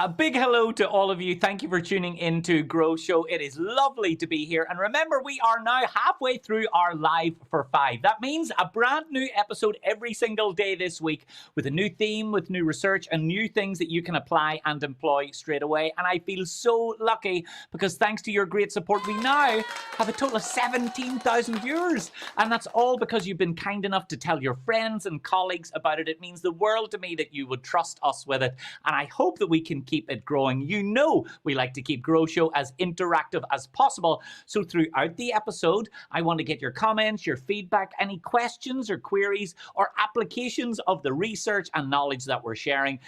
A big hello to all of you. Thank you for tuning in to GrowShow. It is lovely to be here. And remember, we are now halfway through our Live for 5. That means a brand new episode every single day this week with a new theme, with new research and new things that you can apply and employ straight away. And I feel so lucky because thanks to your great support, we now have a total of 17,000 viewers. And that's all because you've been kind enough to tell your friends and colleagues about it. It means the world to me that you would trust us with it. And I hope that we can keep it growing. You know we like to keep GrowShow as interactive as possible. So throughout the episode, I want to get your comments, your feedback, any questions or queries or applications of the research and knowledge that we're sharing.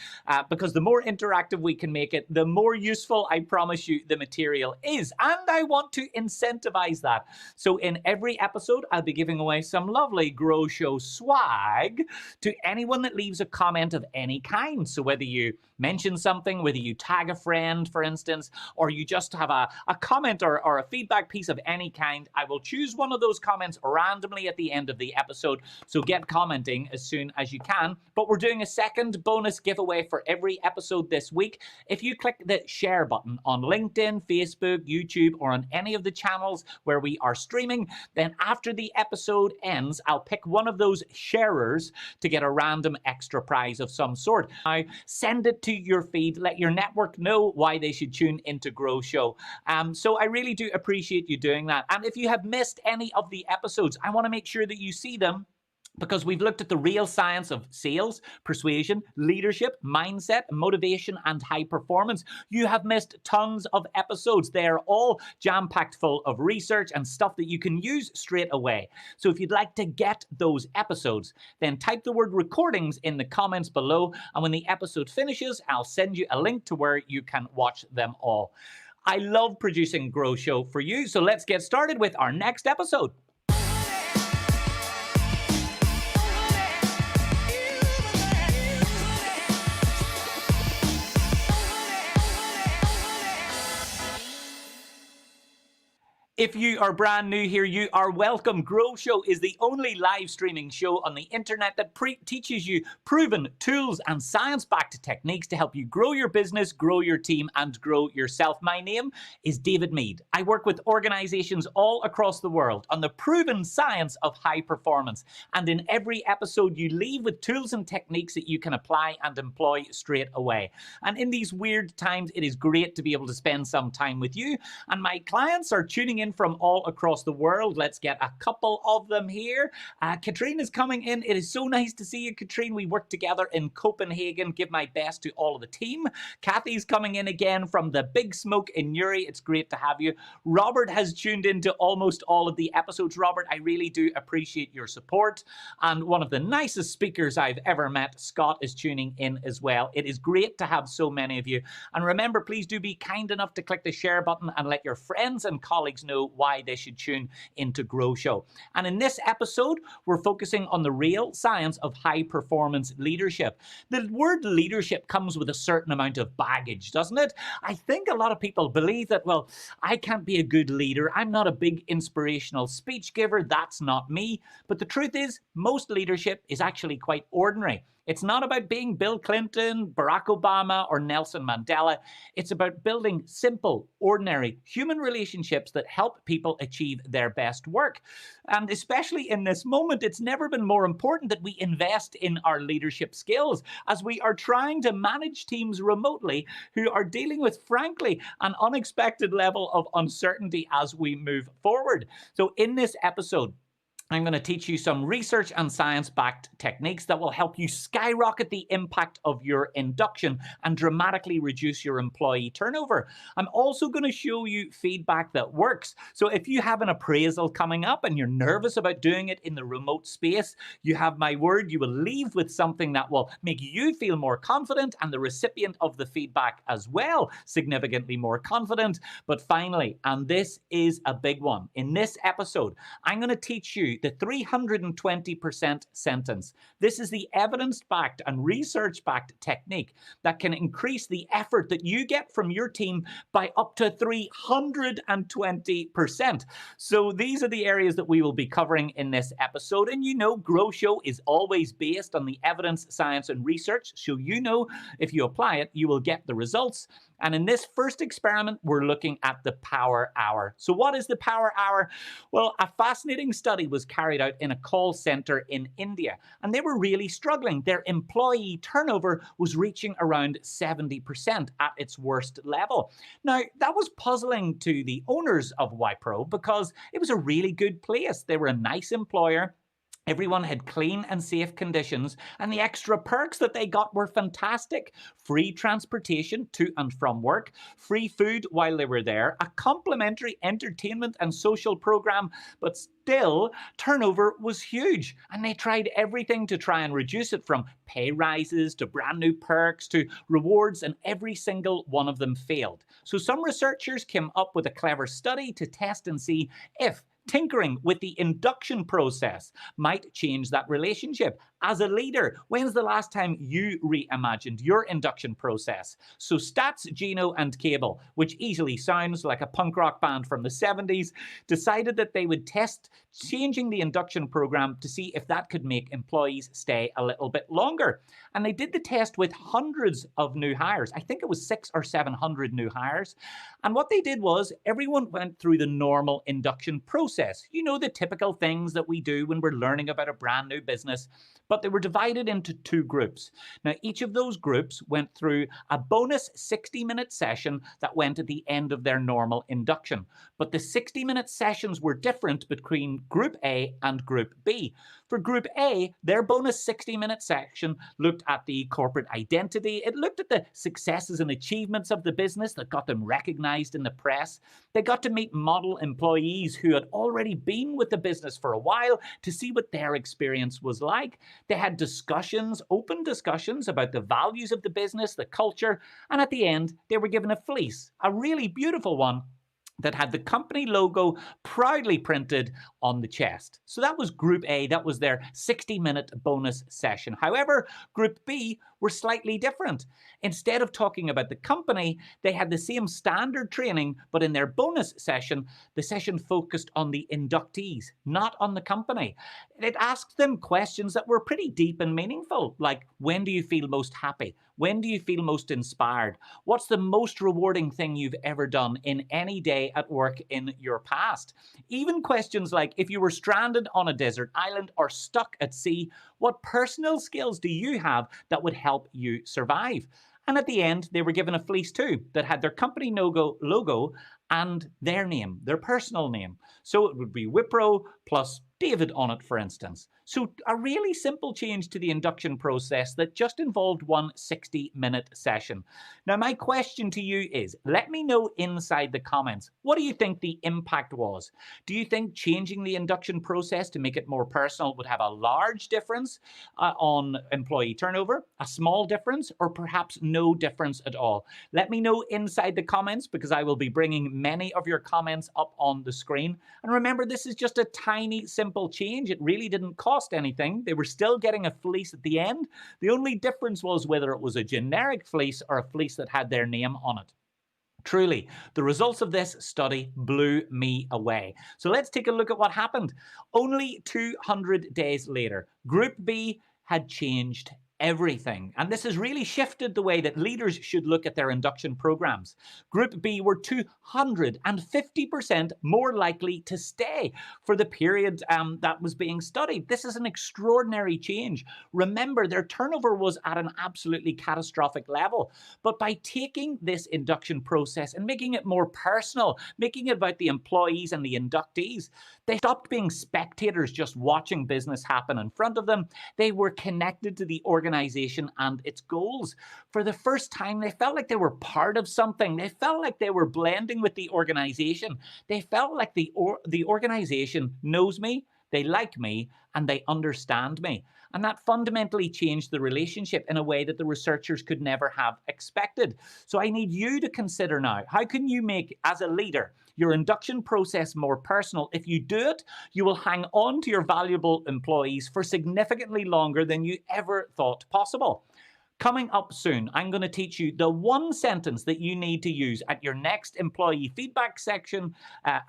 Because the more interactive we can make it, the more useful, I promise you, the material is. And I want to incentivize that. So in every episode, I'll be giving away some lovely GrowShow swag to anyone that leaves a comment of any kind. So whether you mention something, whether you tag a friend, for instance, or you just have a comment or a feedback piece of any kind, I will choose one of those comments randomly at the end of the episode. So get commenting as soon as you can. But we're doing a second bonus giveaway for every episode this week. If you click the share button on LinkedIn, Facebook, YouTube, or on any of the channels where we are streaming, then after the episode ends, I'll pick one of those sharers to get a random extra prize of some sort. Now, send it to your feed. Let your network know why they should tune into GrowShow. So I really do appreciate you doing that. And if you have missed any of the episodes, I want to make sure that you see them, because we've looked at the real science of sales, persuasion, leadership, mindset, motivation, and high performance. You have missed tons of episodes. They're all jam-packed full of research and stuff that you can use straight away. So if you'd like to get those episodes, then type the word recordings in the comments below. And when the episode finishes, I'll send you a link to where you can watch them all. I love producing GrowShow for you. So let's get started with our next episode. If you are brand new here, you are welcome. GrowShow is the only live streaming show on the internet that teaches you proven tools and science-backed techniques to help you grow your business, grow your team, and grow yourself. My name is David Meade. I work with organizations all across the world on the proven science of high performance. And in every episode, you leave with tools and techniques that you can apply and employ straight away. And in these weird times, it is great to be able to spend some time with you. And my clients are tuning in from all across the world. Let's get a couple of them here. Katrine is coming in. It is so nice to see you, Katrine. We work together in Copenhagen. Give my best to all of the team. Kathy's coming in again from the Big Smoke in Newry. It's great to have you. Robert has tuned into almost all of the episodes. Robert, I really do appreciate your support. And one of the nicest speakers I've ever met, Scott, is tuning in as well. It is great to have so many of you. And remember, please do be kind enough to click the share button and let your friends and colleagues know why they should tune into GrowShow. And in this episode, we're focusing on the real science of high-performance leadership. The word leadership comes with a certain amount of baggage, doesn't it? I think a lot of people believe that, well, I can't be a good leader. I'm not a big inspirational speech giver. That's not me. But the truth is, most leadership is actually quite ordinary. It's not about being Bill Clinton, Barack Obama, or Nelson Mandela. It's about building simple, ordinary human relationships that help people achieve their best work. And especially in this moment, it's never been more important that we invest in our leadership skills as we are trying to manage teams remotely who are dealing with, frankly, an unexpected level of uncertainty as we move forward. So in this episode, I'm going to teach you some research and science-backed techniques that will help you skyrocket the impact of your induction and dramatically reduce your employee turnover. I'm also going to show you feedback that works. So if you have an appraisal coming up and you're nervous about doing it in the remote space, you have my word, you will leave with something that will make you feel more confident and the recipient of the feedback as well significantly more confident. But finally, and this is a big one, in this episode, I'm going to teach you you the 320% sentence. This is the evidence-backed and research-backed technique that can increase the effort that you get from your team by up to 320%. So these are the areas that we will be covering in this episode. And you know, GrowShow is always based on the evidence, science, and research. So you know, if you apply it, you will get the results. And in this first experiment, we're looking at the power hour. So what is the power hour? Well, a fascinating study was carried out in a call center in India, and they were really struggling. Their employee turnover was reaching around 70% at its worst level. Now, that was puzzling to the owners of Wipro because it was a really good place. They were a nice employer. Everyone had clean and safe conditions, and the extra perks that they got were fantastic. Free transportation to and from work, free food while they were there, a complimentary entertainment and social program, but still, turnover was huge, and they tried everything to try and reduce it, from pay rises to brand new perks to rewards, and every single one of them failed. So some researchers came up with a clever study to test and see if tinkering with the induction process might change that relationship. As a leader, when's the last time you reimagined your induction process? So Stats, Gino, and Cable, which easily sounds like a punk rock band from the 70s, decided that they would test changing the induction program to see if that could make employees stay a little bit longer. And they did the test with hundreds of new hires. I think it was 600 or 700 new hires. And what they did was everyone went through the normal induction process. You know, the typical things that we do when we're learning about a brand new business. But they were divided into two groups. Now, each of those groups went through a bonus 60-minute session that went at the end of their normal induction. But the 60-minute sessions were different between Group A and Group B. For Group A, their bonus 60-minute section looked at the corporate identity. It looked at the successes and achievements of the business that got them recognized in the press. They got to meet model employees who had already been with the business for a while to see what their experience was like. They had discussions, open discussions about the values of the business, the culture, and at the end, they were given a fleece, a really beautiful one, that had the company logo proudly printed on the chest. So that was Group A, that was their 60-minute bonus session. However, Group B were slightly different. Instead of talking about the company, they had the same standard training, but in their bonus session, the session focused on the inductees, not on the company. It asked them questions that were pretty deep and meaningful, like, when do you feel most happy? When do you feel most inspired? What's the most rewarding thing you've ever done in any day at work in your past? Even questions like, if you were stranded on a desert island or stuck at sea, what personal skills do you have that would help you survive? And at the end, they were given a fleece too that had their company logo and their name, their personal name. So it would be Wipro plus David on it, for instance. So a really simple change to the induction process that just involved one 60-minute session. Now, my question to you is, let me know inside the comments, what do you think the impact was? Do you think changing the induction process to make it more personal would have a large difference on employee turnover, a small difference, or perhaps no difference at all? Let me know inside the comments, because I will be bringing many of your comments up on the screen. And remember, this is just a tiny, simple change. It really didn't cost anything. They were still getting a fleece at the end. The only difference was whether it was a generic fleece or a fleece that had their name on it. Truly, the results of this study blew me away. So let's take a look at what happened. Only 200 days later, Group B had changed everything. And this has really shifted the way that leaders should look at their induction programs. Group B were 250% more likely to stay for the period that was being studied. This is an extraordinary change. Remember, their turnover was at an absolutely catastrophic level. But by taking this induction process and making it more personal, making it about the employees and the inductees, they stopped being spectators just watching business happen in front of them. They were connected to the organization and its goals. For the first time, they felt like they were part of something. They felt like they were blending with the organization. They felt like the organization knows me. they like me, and they understand me. And that fundamentally changed the relationship in a way that the researchers could never have expected. So I need you to consider now, how can you make, as a leader, your induction process more personal? If you do it, you will hang on to your valuable employees for significantly longer than you ever thought possible. Coming up soon, I'm going to teach you the one sentence that you need to use at your next employee feedback session, or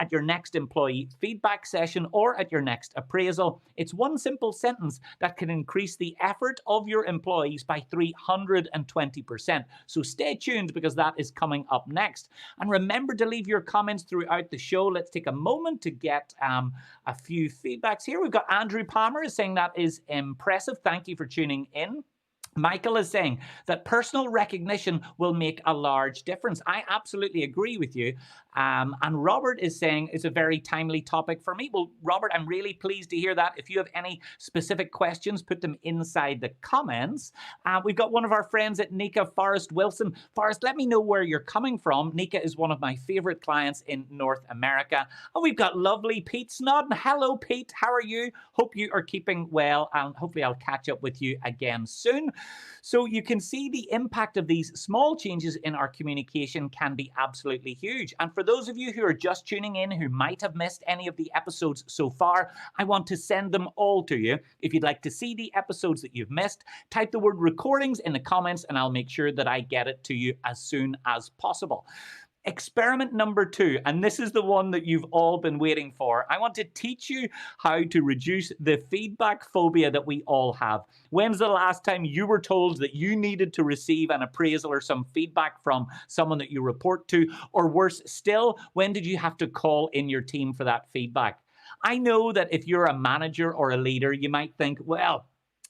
at your next appraisal. It's one simple sentence that can increase the effort of your employees by 320%. So stay tuned, because that is coming up next. And remember to leave your comments throughout the show. Let's take a moment to get a few feedbacks here. We've got Andrew Palmer is saying that is impressive. Thank you for tuning in. Michael is saying that personal recognition will make a large difference. I absolutely agree with you. And Robert is saying it's a very timely topic for me. Well, Robert, I'm really pleased to hear that. If you have any specific questions, put them inside the comments. We've got one of our friends at Nika, Forrest Wilson. Forrest, let me know where you're coming from. Nika is one of my favorite clients in North America. And we've got lovely Pete Snodden. Hello, Pete. How are you? Hope you are keeping well. And hopefully I'll catch up with you again soon. So you can see the impact of these small changes in our communication can be absolutely huge. And for those of you who are just tuning in, who might have missed any of the episodes so far, I want to send them all to you. If you'd like to see the episodes that you've missed, type the word recordings in the comments and I'll make sure that I get it to you as soon as possible. Experiment number 2, and this is the one that you've all been waiting for. I want to teach you how to reduce the feedback phobia that we all have. When's the last time you were told that you needed to receive an appraisal or some feedback from someone that you report to? Or worse still, when did you have to call in your team for that feedback? I know that if you're a manager or a leader, you might think, well,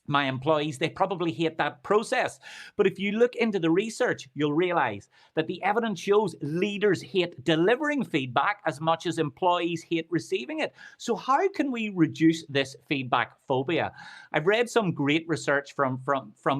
my employees, they probably hate that process. But if you look into the research, you'll realize that the evidence shows leaders hate delivering feedback as much as employees hate receiving it. So how can we reduce this feedback phobia? I've read some great research from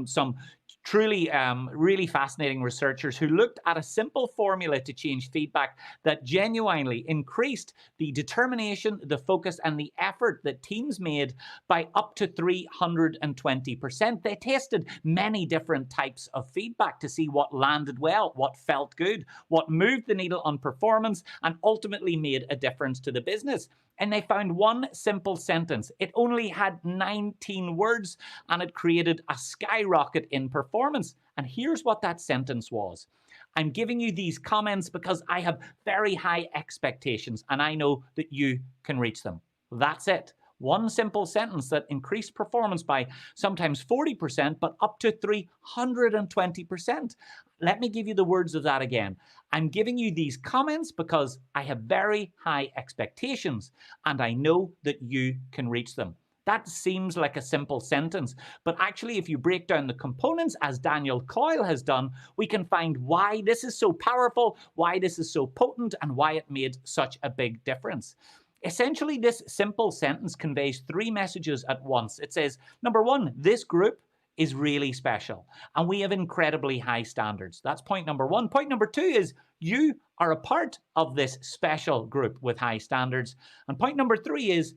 some truly really fascinating researchers who looked at a simple formula to change feedback that genuinely increased the determination, the focus, and the effort that teams made by up to 320%. They tested many different types of feedback to see what landed well, what felt good, what moved the needle on performance, and ultimately made a difference to the business. And they found one simple sentence. It only had 19 words, and it created a skyrocket in performance. And here's what that sentence was. I'm giving you these comments because I have very high expectations, and I know that you can reach them. That's it. One simple sentence that increased performance by sometimes 40%, but up to 320%. Let me give you the words of that again. I'm giving you these comments because I have very high expectations, and I know that you can reach them. That seems like a simple sentence, but actually if you break down the components, as Daniel Coyle has done, we can find why this is so powerful, why this is so potent, and why it made such a big difference. Essentially, this simple sentence conveys 3 messages at once. It says, number 1, this group is really special, and we have incredibly high standards. That's point number 1. Point number 2 is you are a part of this special group with high standards. And point number 3 is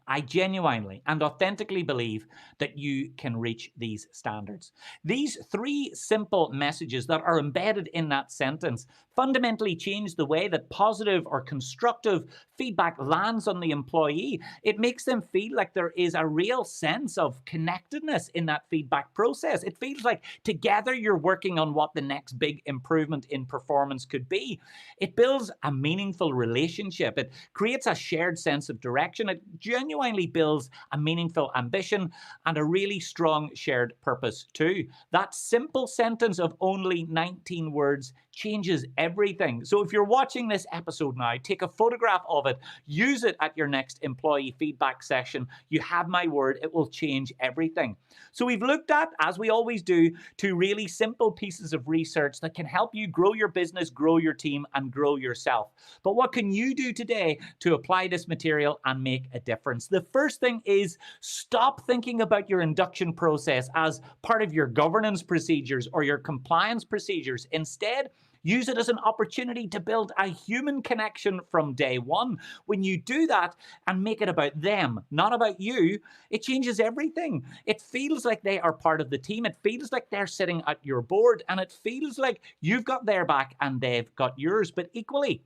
I genuinely and authentically believe that you can reach these standards. These 3 simple messages that are embedded in that sentence fundamentally change the way that positive or constructive feedback lands on the employee. It makes them feel like there is a real sense of connectedness in that feedback process. It feels like together you're working on what the next big improvement in performance could be. It builds a meaningful relationship. It creates a shared sense of direction. It genuinely builds a meaningful ambition and a really strong shared purpose too. That simple sentence of only 19 words changes everything. So if you're watching this episode now, take a photograph of it, use it at your next employee feedback session. You have my word, it will change everything. So we've looked at, as we always do, 2 really simple pieces of research that can help you grow your business, grow your team, and grow yourself. But what can you do today to apply this material and make a difference? The first thing is stop thinking about your induction process as part of your governance procedures or your compliance procedures. Instead, Use it as an opportunity to build a human connection from day one. When you do that and make it about them, not about you, it changes everything. It feels like they are part of the team. It feels like they're sitting at your board, and it feels like you've got their back and they've got yours. But equally,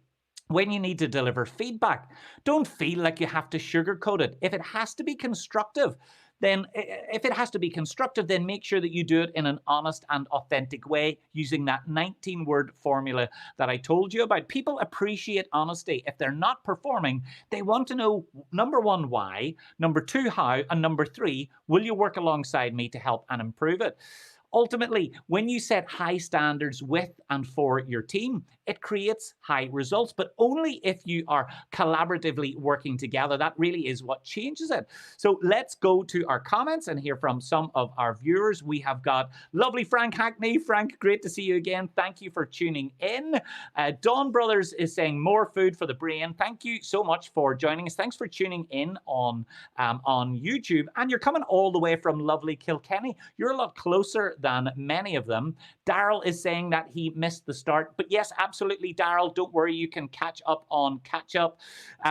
when you need to deliver feedback, don't feel like you have to sugarcoat it. If it has to be constructive, then make sure that you do it in an honest and authentic way using that 19-word formula that I told you about. People appreciate honesty. If they're not performing, they want to know, number one, why, number two, how, and number three, will you work alongside me to help and improve it? Ultimately, when you set high standards with and for your team, it creates high results, but only if you are collaboratively working together. That really is what changes it. So let's go to our comments and hear from some of our viewers. We have got lovely Frank Hackney. Frank, great to see you again. Thank you for tuning in. Dawn Brothers is saying more food for the brain. Thank you so much for joining us. Thanks for tuning in on YouTube. And you're coming all the way from lovely Kilkenny. You're a lot closer than many of them. Daryl is saying that he missed the start. But yes, absolutely, Daryl. Don't worry, you can catch up on catch up.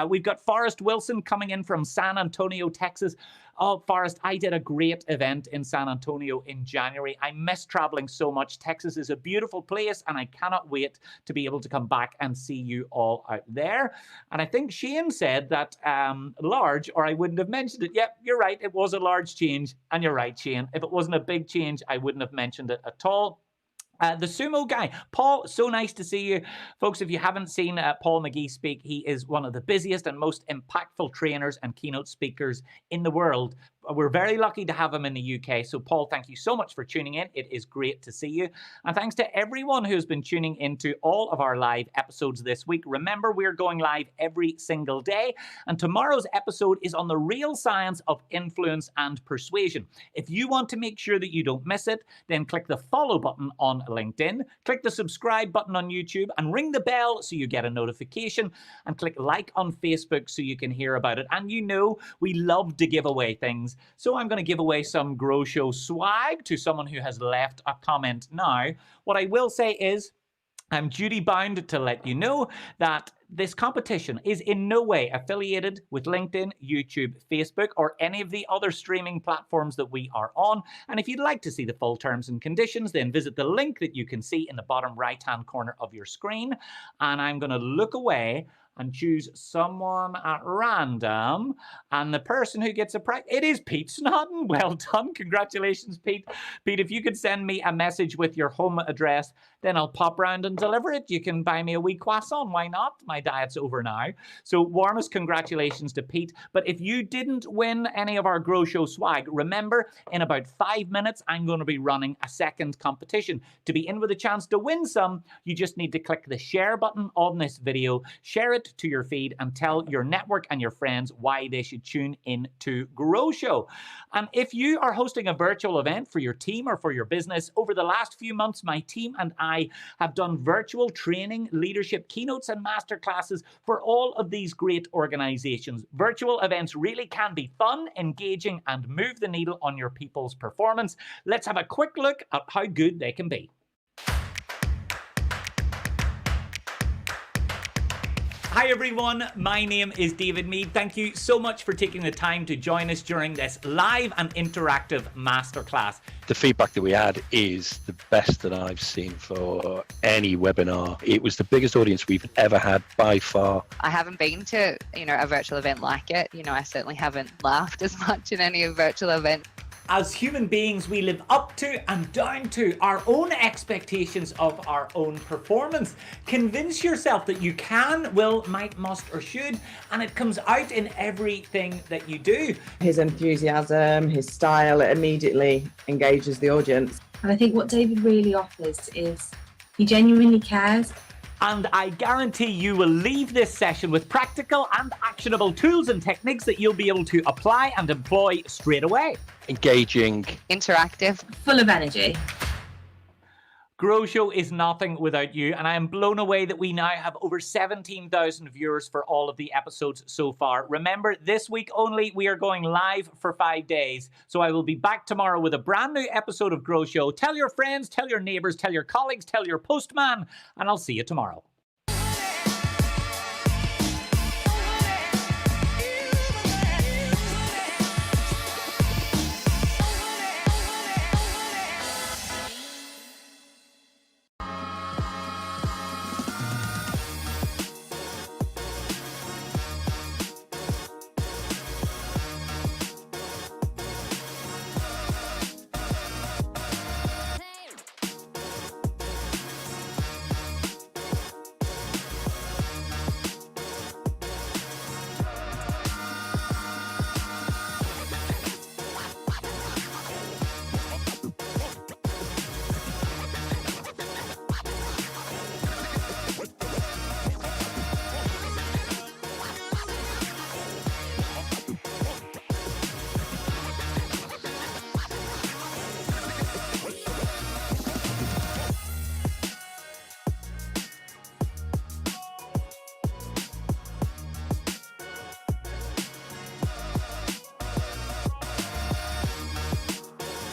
We've got Forrest Wilson coming in from San Antonio, Texas. Oh, Forrest, I did a great event in San Antonio in January. I miss traveling so much. Texas is a beautiful place, and I cannot wait to be able to come back and see you all out there. And I think Shane said that large, or I wouldn't have mentioned it. Yep, you're right. It was a large change. And you're right, Shane. If it wasn't a big change, I wouldn't have mentioned it at all. The sumo guy, Paul, so nice to see you. Folks, if you haven't seen Paul McGee speak, he is one of the busiest and most impactful trainers and keynote speakers in the world. We're very lucky to have him in the UK. So, Paul, thank you so much for tuning in. It is great to see you. And thanks to everyone who's been tuning into all of our live episodes this week. Remember, we're going live every single day. And tomorrow's episode is on the real science of influence and persuasion. If you want to make sure that you don't miss it, then click the follow button on LinkedIn, click the subscribe button on YouTube, and ring the bell so you get a notification, and click like on Facebook so you can hear about it. And you know, we love to give away things. So I'm going to give away some GrowShow swag to someone who has left a comment now. What I will say is, I'm duty bound to let you know that this competition is in no way affiliated with LinkedIn, YouTube, Facebook, or any of the other streaming platforms that we are on. And if you'd like to see the full terms and conditions, then visit the link that you can see in the bottom right-hand corner of your screen. And I'm going to look away and choose someone at random. And the person who gets a prize, it is Pete Snodden. Well done. Congratulations, Pete. Pete, if you could send me a message with your home address, then I'll pop round and deliver it. You can buy me a wee croissant. Why not? My diet's over now. So warmest congratulations to Pete. But if you didn't win any of our GrowShow swag, remember, in about 5 minutes, I'm going to be running a second competition. To be in with a chance to win some, you just need to click the share button on this video, share it to your feed, and tell your network and your friends why they should tune in to GrowShow. And if you are hosting a virtual event for your team or for your business, over the last few months, my team and I have done virtual training, leadership keynotes, and masterclasses for all of these great organizations. Virtual events really can be fun, engaging, and move the needle on your people's performance. Let's have a quick look at how good they can be. Hi everyone, my name is David Meade. Thank you so much for taking the time to join us during this live and interactive masterclass. The feedback that we had is the best that I've seen for any webinar. It was the biggest audience we've ever had by far. I haven't been to, a virtual event like it. I certainly haven't laughed as much in any virtual event. As human beings, we live up to and down to our own expectations of our own performance. Convince yourself that you can, will, might, must, or should, and it comes out in everything that you do. His enthusiasm, his style, it immediately engages the audience. And I think what David really offers is he genuinely cares. And I guarantee you will leave this session with practical and actionable tools and techniques that you'll be able to apply and employ straight away. Engaging, interactive, full of energy. GrowShow is nothing without you, and I am blown away that we now have over 17,000 viewers for all of the episodes so far. Remember, this week only, we are going live for 5 days, so I will be back tomorrow with a brand new episode of GrowShow. Tell your friends, tell your neighbours, tell your colleagues, tell your postman, and I'll see you tomorrow.